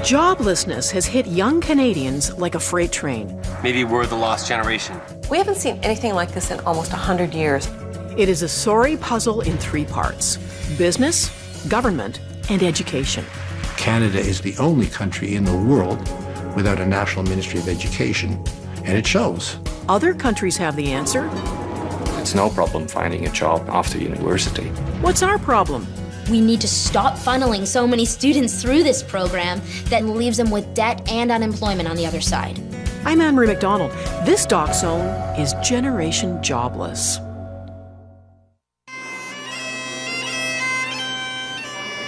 Joblessness has hit young Canadians like a freight train. Maybe we're the lost generation. We haven't seen anything like this in almost 100 years. It is a sorry puzzle in 3 parts: business, government, and education. Canada is the only country in the world without a National Ministry of Education, and it shows. Other countries have the answer. It's no problem finding a job after university. What's our problem? We need to stop funneling so many students through this program that leaves them with debt and unemployment on the other side. I'm Anne-Marie McDonald. This Doc Zone is Generation Jobless.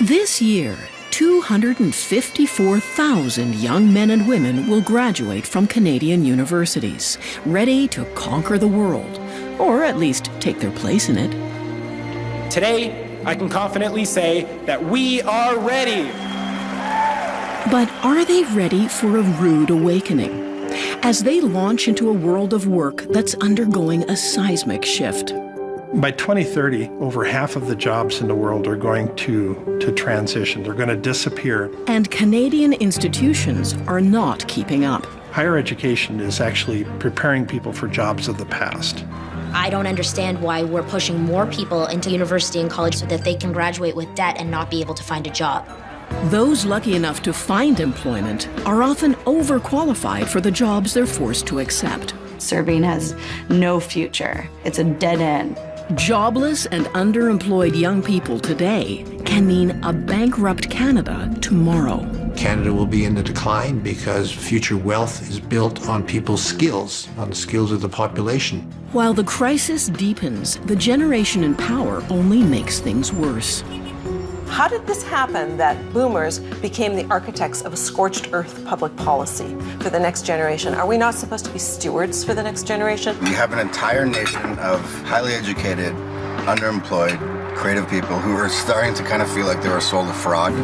This year, 254,000 young men and women will graduate from Canadian universities, ready to conquer the world, or at least take their place in it. Today, I can confidently say that we are ready. But are they ready for a rude awakening as they launch into a world of work that's undergoing a seismic shift? By 2030, over half of the jobs in the world are going to transition. They're going to disappear. And Canadian institutions are not keeping up. Higher education is actually preparing people for jobs of the past. I don't understand why we're pushing more people into university and college so that they can graduate with debt and not be able to find a job. Those lucky enough to find employment are often overqualified for the jobs they're forced to accept. Serving has no future. It's a dead end. Jobless and underemployed young people today can mean a bankrupt Canada tomorrow. Canada will be in a decline because future wealth is built on people's skills, on the skills of the population. While the crisis deepens, the generation in power only makes things worse. How did this happen that boomers became the architects of a scorched earth public policy for the next generation? Are we not supposed to be stewards for the next generation? We have an entire nation of highly educated, underemployed, creative people who are starting to kind of feel like they were sold a fraud.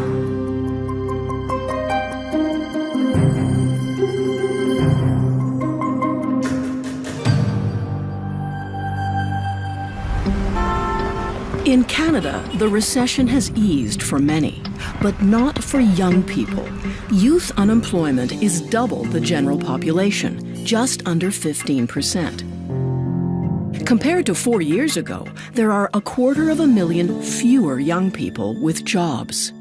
In Canada, the recession has eased for many, but not for young people. Youth unemployment is double the general population, just under 15%. Compared to 4 years ago, there are 250,000 fewer young people with jobs.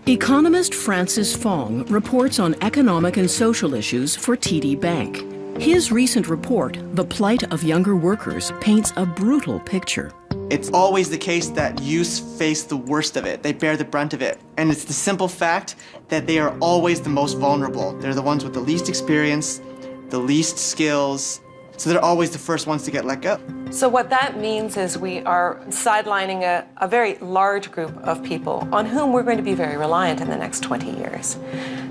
Economist Francis Fong reports on economic and social issues for TD Bank. His recent report, The Plight of Younger Workers, paints a brutal picture. It's always the case that youth face the worst of it. They bear the brunt of it. And it's the simple fact that they are always the most vulnerable. They're the ones with the least experience, the least skills, so they're always the first ones to get let go. So what that means is we are sidelining a very large group of people on whom we're going to be very reliant in the next 20 years.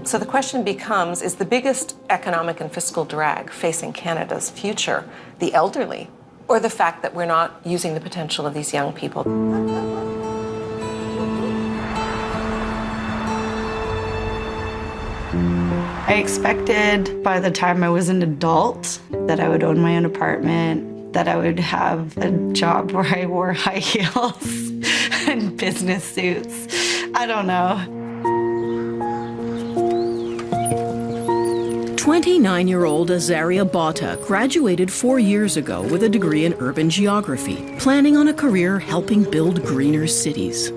So the question becomes, is the biggest economic and fiscal drag facing Canada's future the elderly, or the fact that we're not using the potential of these young people? I expected by the time I was an adult that I would own my own apartment, that I would have a job where I wore high heels and business suits. I don't know. 29-year-old Azaria Bata graduated 4 years ago with a degree in urban geography, planning on a career helping build greener cities.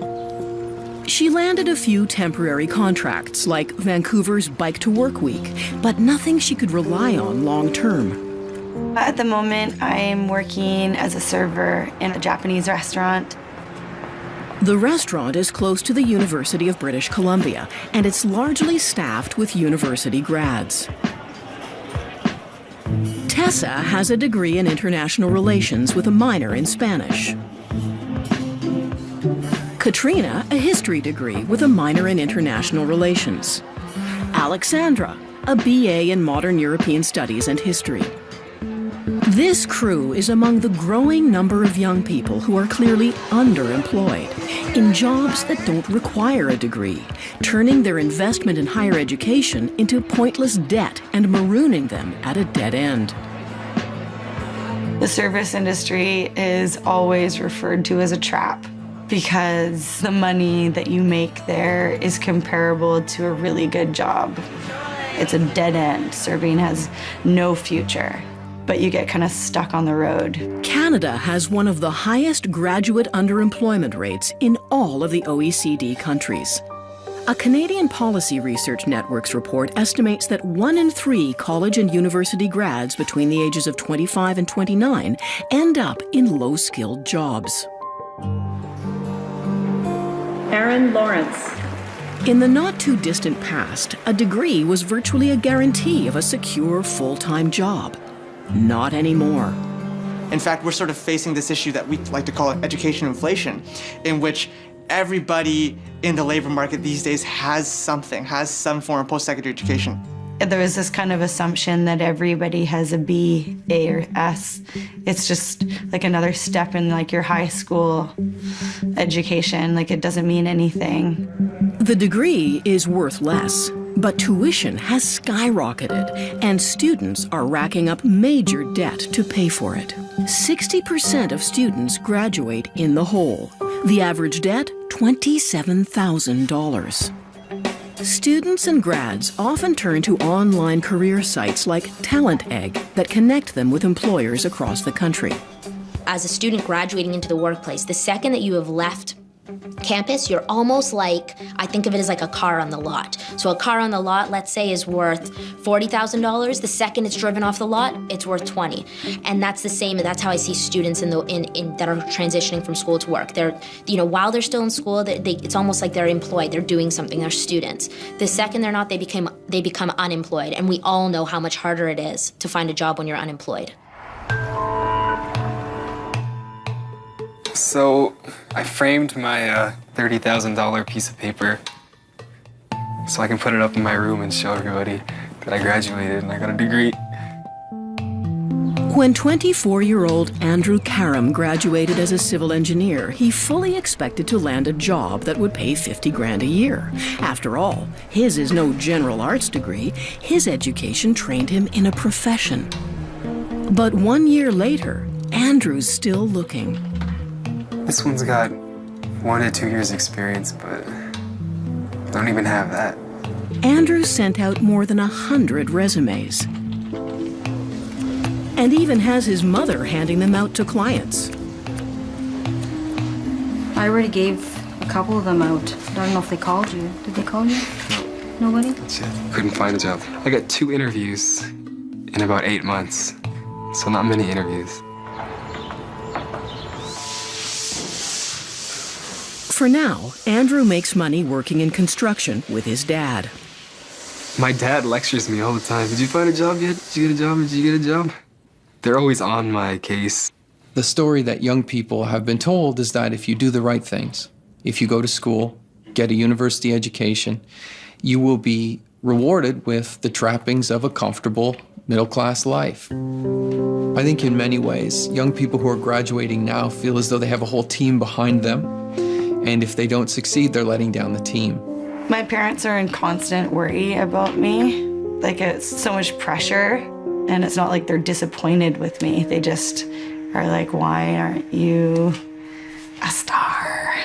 She landed a few temporary contracts, like Vancouver's Bike to Work Week, but nothing she could rely on long term. At the moment, I'm working as a server in a Japanese restaurant. The restaurant is close to the University of British Columbia, and it's largely staffed with university grads. Tessa has a degree in international relations with a minor in Spanish. Katrina, a history degree with a minor in international relations. Alexandra, a BA in modern European studies and history. This crew is among the growing number of young people who are clearly underemployed in jobs that don't require a degree, turning their investment in higher education into pointless debt and marooning them at a dead end. The service industry is always referred to as a trap. because the money that you make there is comparable to a really good job. It's a dead end. Serving has no future, but you get kind of stuck on the road. Canada has one of the highest graduate underemployment rates in all of the OECD countries. A Canadian Policy Research Network's report estimates that 1 in 3 college and university grads between the ages of 25 and 29 end up in low-skilled jobs. Aaron Lawrence. In the not-too-distant past, a degree was virtually a guarantee of a secure full-time job. Not anymore. In fact, we're sort of facing this issue that we like to call education inflation, in which everybody in the labor market these days has some form of post-secondary education. There was this kind of assumption that everybody has a B, A, or S. It's just like another step in like your high school education. Like it doesn't mean anything. The degree is worth less, but tuition has skyrocketed, and students are racking up major debt to pay for it. 60% of students graduate in the hole. The average debt, $27,000. Students and grads often turn to online career sites like Talent Egg that connect them with employers across the country. As a student graduating into the workplace, the second that you have left campus, you're almost like, I think of it as like a car on the lot. So a car on the lot, let's say, is worth $40,000. The second it's driven off the lot, it's worth $20,000. And that's the same, and that's how I see students that are transitioning from school to work. They're, while they're still in school, it's almost like they're employed. They're doing something. They're students. The second they're not, they become unemployed. And we all know how much harder it is to find a job when you're unemployed. So I framed my $30,000 piece of paper so I can put it up in my room and show everybody that I graduated and I got a degree. When 24-year-old Andrew Karam graduated as a civil engineer, he fully expected to land a job that would pay $50,000 a year. After all, his is no general arts degree. His education trained him in a profession. But 1 year later, Andrew's still looking. This one's got 1 to 2 years experience, but I don't even have that. Andrew sent out more than 100 resumes. And even has his mother handing them out to clients. I already gave a couple of them out. I don't know if they called you. Did they call you? No. Nobody? Couldn't find a job. I got 2 interviews in about 8 months, so not many interviews. For now, Andrew makes money working in construction with his dad. My dad lectures me all the time. Did you find a job yet? Did you get a job? Did you get a job? They're always on my case. The story that young people have been told is that if you do the right things, if you go to school, get a university education, you will be rewarded with the trappings of a comfortable middle-class life. I think in many ways, young people who are graduating now feel as though they have a whole team behind them. And if they don't succeed, they're letting down the team. My parents are in constant worry about me. Like, it's so much pressure, and it's not like they're disappointed with me. They just are like, why aren't you a star?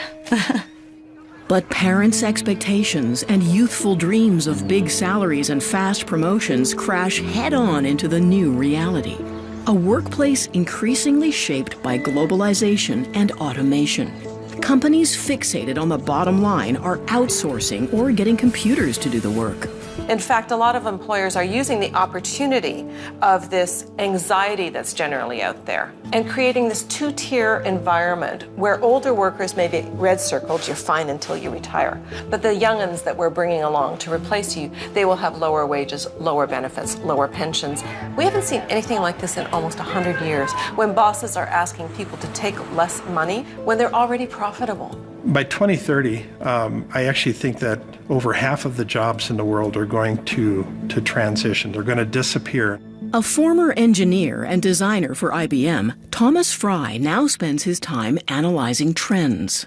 But parents' expectations and youthful dreams of big salaries and fast promotions crash head-on into the new reality. A workplace increasingly shaped by globalization and automation. Companies fixated on the bottom line are outsourcing or getting computers to do the work. In fact, a lot of employers are using the opportunity of this anxiety that's generally out there and creating this two-tier environment where older workers may be red circled, you're fine until you retire. But the young'uns that we're bringing along to replace you, they will have lower wages, lower benefits, lower pensions. We haven't seen anything like this in almost 100 years, when bosses are asking people to take less money when they're already profitable. By 2030, I actually think that over half of the jobs in the world are going to transition. They're going to disappear. A former engineer and designer for IBM, Thomas Fry now spends his time analyzing trends.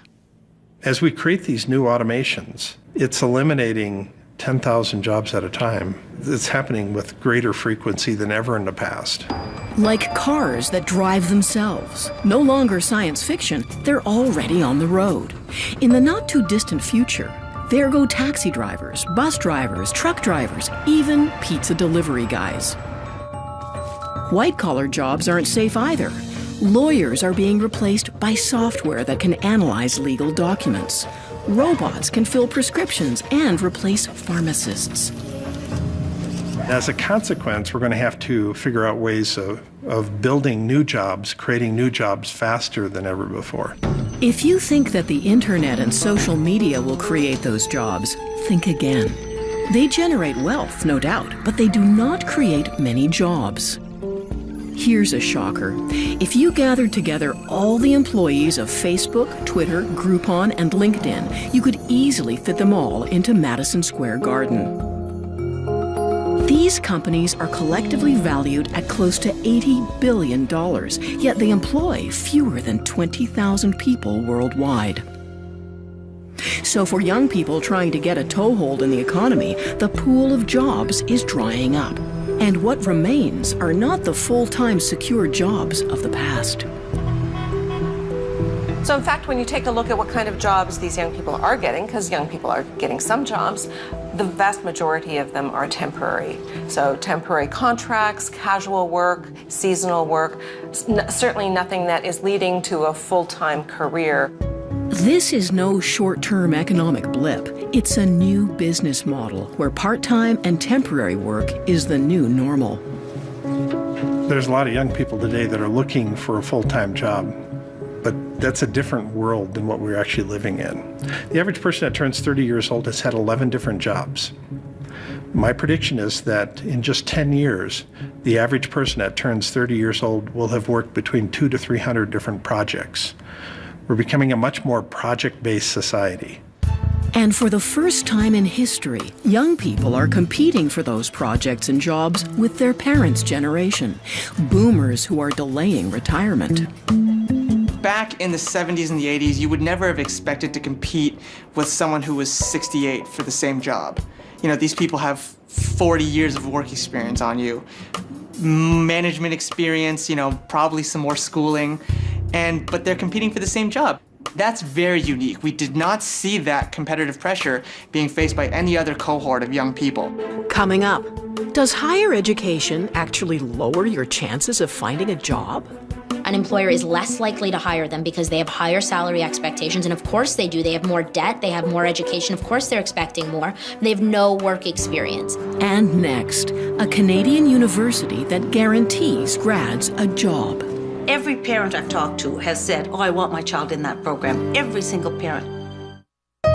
As we create these new automations, it's eliminating 10,000 jobs at a time. It's happening with greater frequency than ever in the past. Like cars that drive themselves. No longer science fiction, they're already on the road. In the not-too-distant future, there go taxi drivers, bus drivers, truck drivers, even pizza delivery guys. White-collar jobs aren't safe either. Lawyers are being replaced by software that can analyze legal documents. Robots can fill prescriptions and replace pharmacists. As a consequence, we're going to have to figure out ways of building new jobs, creating new jobs faster than ever before. If you think that the internet and social media will create those jobs, think again. They generate wealth, no doubt, but they do not create many jobs. Here's a shocker. If you gathered together all the employees of Facebook, Twitter, Groupon, and LinkedIn, you could easily fit them all into Madison Square Garden. These companies are collectively valued at close to $80 billion, yet they employ fewer than 20,000 people worldwide. So for young people trying to get a toehold in the economy, the pool of jobs is drying up. And what remains are not the full-time secure jobs of the past. So in fact, when you take a look at what kind of jobs these young people are getting, because young people are getting some jobs, the vast majority of them are temporary. So temporary contracts, casual work, seasonal work, certainly nothing that is leading to a full-time career. This is no short-term economic blip. It's a new business model where part-time and temporary work is the new normal. There's a lot of young people today that are looking for a full-time job, but that's a different world than what we're actually living in. The average person that turns 30 years old has had 11 different jobs. My prediction is that in just 10 years, the average person that turns 30 years old will have worked between 200 to 300 different projects. We're becoming a much more project-based society. And for the first time in history, young people are competing for those projects and jobs with their parents' generation, boomers who are delaying retirement. Back in the 70s and the 80s, you would never have expected to compete with someone who was 68 for the same job. You know, these people have 40 years of work experience on you, management experience, you know, probably some more schooling, but they're competing for the same job. That's very unique. We did not see that competitive pressure being faced by any other cohort of young people. Coming up, does higher education actually lower your chances of finding a job? An employer is less likely to hire them because they have higher salary expectations, and of course they do. They have more debt, they have more education, of course they're expecting more. They have no work experience. And next, a Canadian university that guarantees grads a job. Every parent I've talked to has said, oh, I want my child in that program. Every single parent.